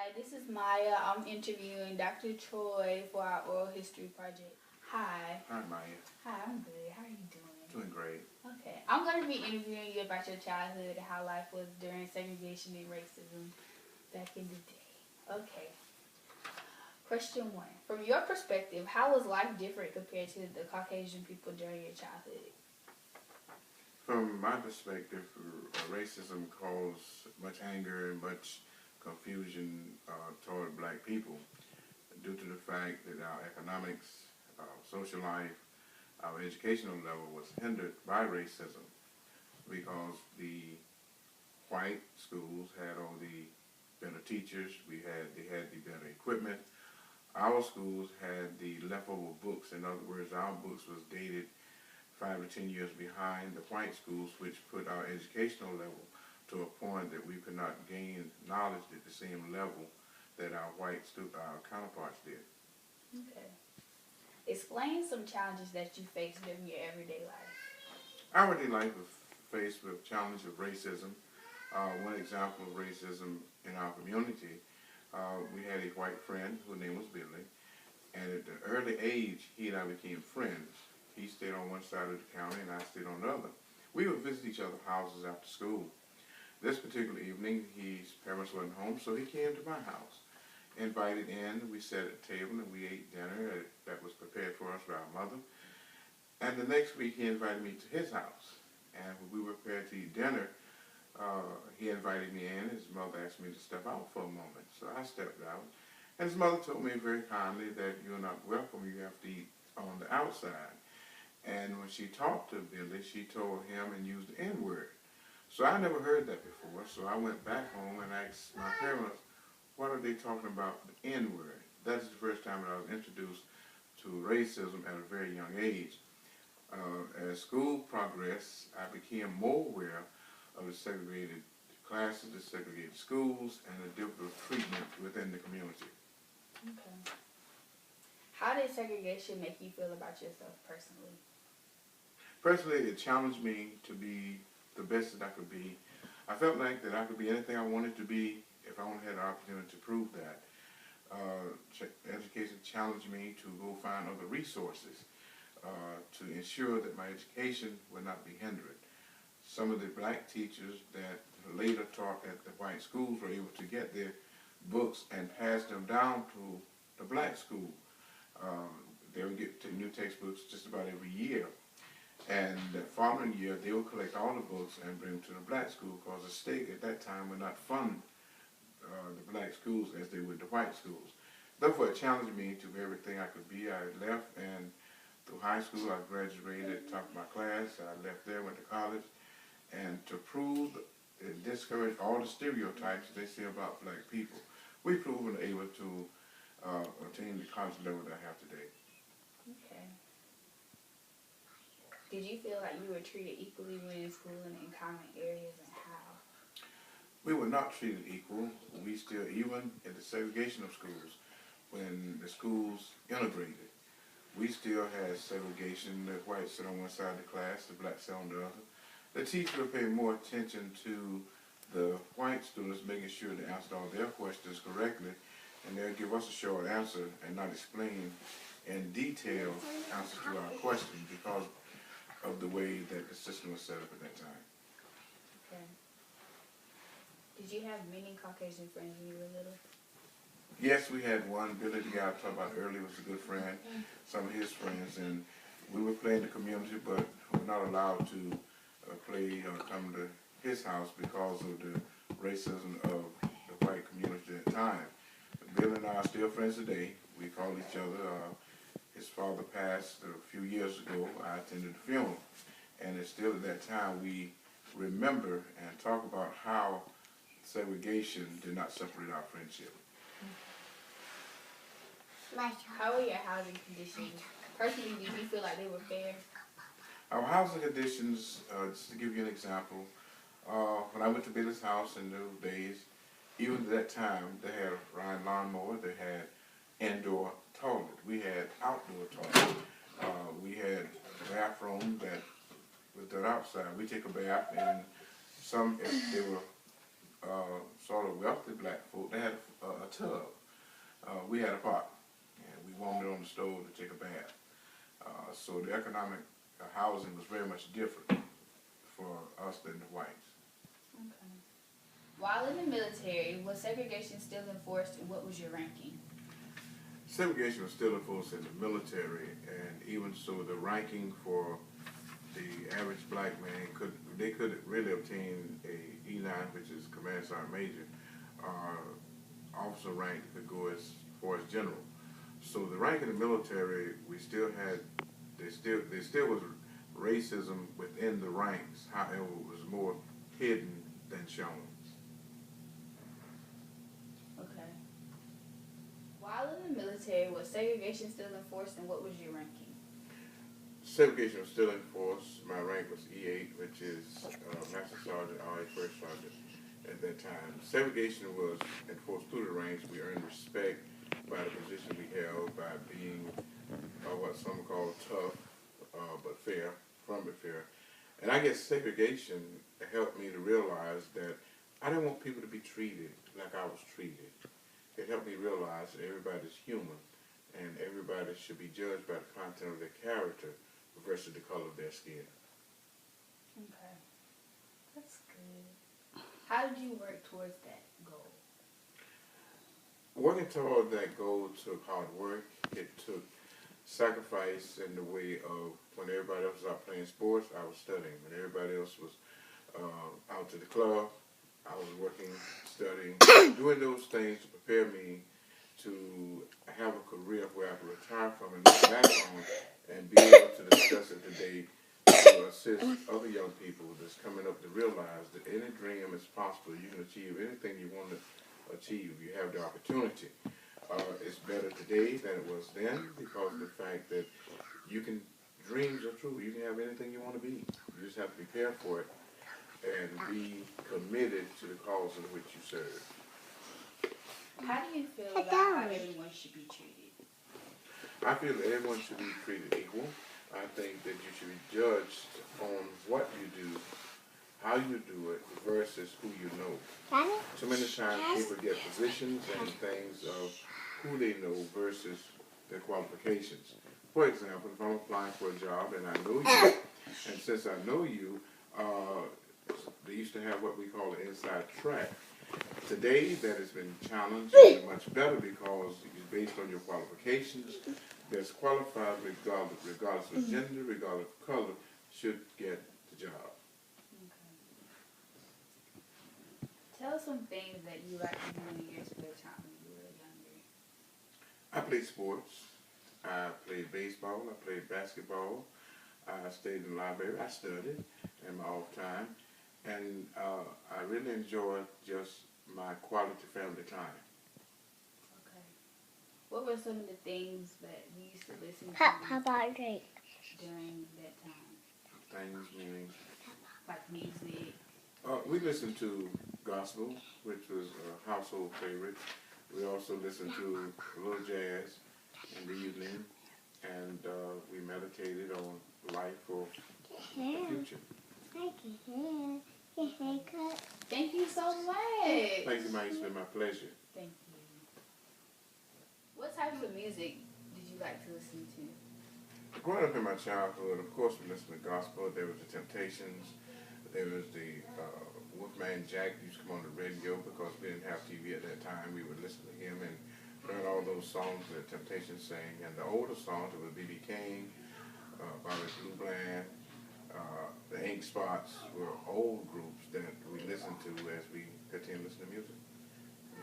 Hi, this is Maya. I'm interviewing Dr. Troy for our oral history project. Hi. Hi, Maya. Hi, I'm good. How are you doing? Doing great. Okay. I'm going to be interviewing you about your childhood and how life was during segregation and racism back in the day. Okay. Question one. From your perspective, how was life different compared to the Caucasian people during your childhood? From my perspective, racism caused much anger and much confusion toward black people due to the fact that our economics, our social life, our educational level was hindered by racism because the white schools had all the better teachers, they had the better equipment. Our schools had the leftover books. In other words, our books was dated 5 to 10 years behind the white schools, which put our educational level to a point that we could not gain knowledge at the same level that our counterparts did. Okay. Explain some challenges that you faced during your everyday life. Our everyday life was faced with challenge of racism. One example of racism in our community, we had a white friend whose name was Billy, and at an early age, he and I became friends. He stayed on one side of the county and I stayed on the other. We would visit each other's houses after school. This particular evening, his parents weren't home, so he came to my house. Invited in, we sat at the table and we ate dinner that was prepared for us by our mother. And the next week, he invited me to his house. And when we were prepared to eat dinner, he invited me in. His mother asked me to step out for a moment. So I stepped out. And his mother told me very kindly that you're not welcome. You have to eat on the outside. And when she talked to Billy, she told him and used the N-word. So I never heard that before. So I went back home and asked my parents, what are they talking about the N-word? That is the first time that I was introduced to racism at a very young age. As school progressed, I became more aware of the segregated classes, the segregated schools, and the difficult treatment within the community. Okay. How did segregation make you feel about yourself personally? Personally, it challenged me to be the best that I could be. I felt like that I could be anything I wanted to be if I only had the opportunity to prove that. Education challenged me to go find other resources to ensure that my education would not be hindered. Some of the black teachers that later taught at the white schools were able to get their books and pass them down to the black school. They would get new textbooks just about every year. And the following year, they would collect all the books and bring them to the black school because the state at that time would not fund the black schools as they would the white schools. Therefore, it challenged me to be everything I could be. I left, and through high school, I graduated, top of my class. I left there, went to college. And to prove and discourage all the stereotypes they say about black people, we've proven able to attain the college level that I have today. Okay. Did you feel like you were treated equally within school and in common areas, and how? We were not treated equal. We still, even in the segregation of schools, when the schools integrated, we still had segregation. The whites sit on one side of the class, the blacks sit on the other. The teacher would pay more attention to the white students, making sure they answered all their questions correctly, and they'll give us a short answer and not explain in detail answers to our questions because of the way that the system was set up at that time. Okay. Did you have many Caucasian friends when you were little? Yes, we had one. Billy, the guy I talked about earlier, was a good friend. Some of his friends, and we would play in the community, but we're not allowed to play or come to his house because of the racism of the white community at the time. But Billy and I are still friends today. We call each other. His father passed a few years ago. I attended the funeral, and it's still at that time we remember and talk about how segregation did not separate our friendship. How were your housing conditions? Personally, did you feel like they were fair? Our housing conditions, just to give you an example, when I went to Billy's house in those days, even at that time, they had a Ryan lawnmower, they had indoor toilet, we had outdoor toilet, we had a bathroom that was done outside. We take a bath, and some, if they were sort of wealthy black folk, they had a tub. We had a pot, and we warmed it on the stove to take a bath. So the economic housing was very much different for us than the whites. Okay. While in the military, was segregation still enforced, and what was your ranking? Segregation was still enforced in the military, and even so, the ranking for the average black man they couldn't really obtain a E9, which is Command Sergeant Major, officer rank could go as far as general. So the rank in the military, we still had, there still was racism within the ranks. However, it was more hidden than shown. Okay. While in the military, was segregation still enforced, and what was your ranking? Segregation was still in force. My rank was E8, which is Master Sergeant, RA First Sergeant at that time. Segregation was enforced through the ranks. We earned respect by the position we held, by being what some call tough, but fair, firm but fair. And I guess segregation helped me to realize that I didn't want people to be treated like I was treated. It helped me realize that everybody's human and everybody should be judged by the content of their character versus the color of their skin. Okay. That's good. How did you work towards that goal? Working toward that goal took hard work. It took sacrifice in the way of when everybody else was out playing sports, I was studying. When everybody else was out to the club, I was working, studying, doing those things to prepare me to have a career where I could retire from and look back on and be able to discuss it today to assist other young people that's coming up to realize that any dream is possible. You can achieve anything you want to achieve. You have the opportunity. It's better today than it was then because of the fact that dreams are true. You can have anything you want to be. You just have to prepare for it and be committed to the cause in which you serve. How do you feel about how everyone should be treated? I feel that everyone should be treated equal. I think that you should be judged on what you do, how you do it, versus who you know. Too many times people get positions and things of who they know versus their qualifications. For example, if I'm applying for a job and I know you, and since I know you, they used to have what we call an inside track. Today, that has been challenged and much better because it's based on your qualifications. That's qualified regardless of gender, regardless of color, should get the job. Okay. Tell us some things that you like to do in your spare time when you were younger. I played sports. I played baseball. I played basketball. I stayed in the library. I studied in my off time. And I really enjoyed just my quality family time. Okay. What were some of the things that you used to listen to How about Drake? during that time? Things meaning? Like music? We listened to gospel, which was a household favorite. We also listened to a little jazz in the evening. And we meditated on life for the future. Thank you so much. Thank you, Mike. It's been my pleasure. Thank you. What types of music did you like to listen to? Growing up in my childhood, of course, we listened to gospel. There was the Temptations. There was the Wolfman Jack used to come on the radio because we didn't have TV at that time. We would listen to him and learn all those songs that Temptations sang. And the older songs, it was B.B. King, Bobby Blue Bland, the Ink Spots were old groups that we listened to as we continued to listen to music.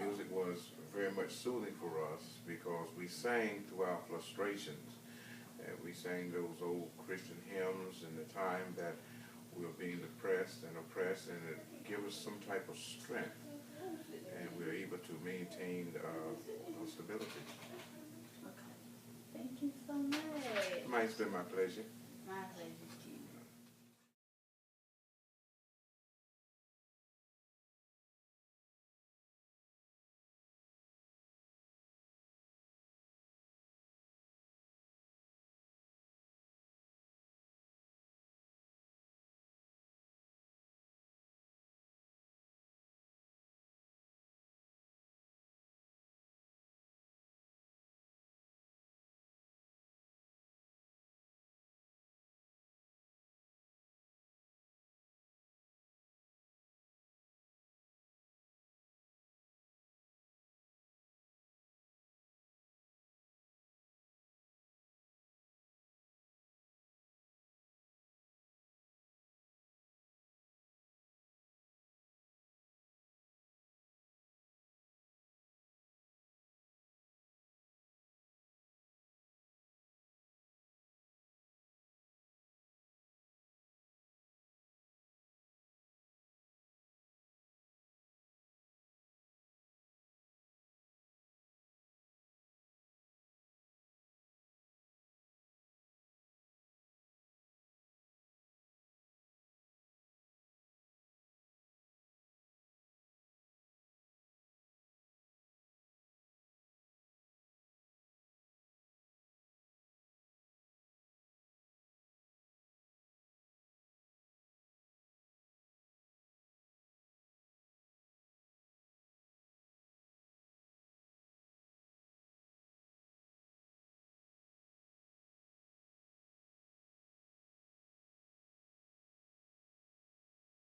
Music was very much soothing for us because we sang through our frustrations. And we sang those old Christian hymns in the time that we were being depressed and oppressed, and it gave us some type of strength. And we were able to maintain stability. Okay. Thank you so much. Mike, it's been my pleasure. My pleasure.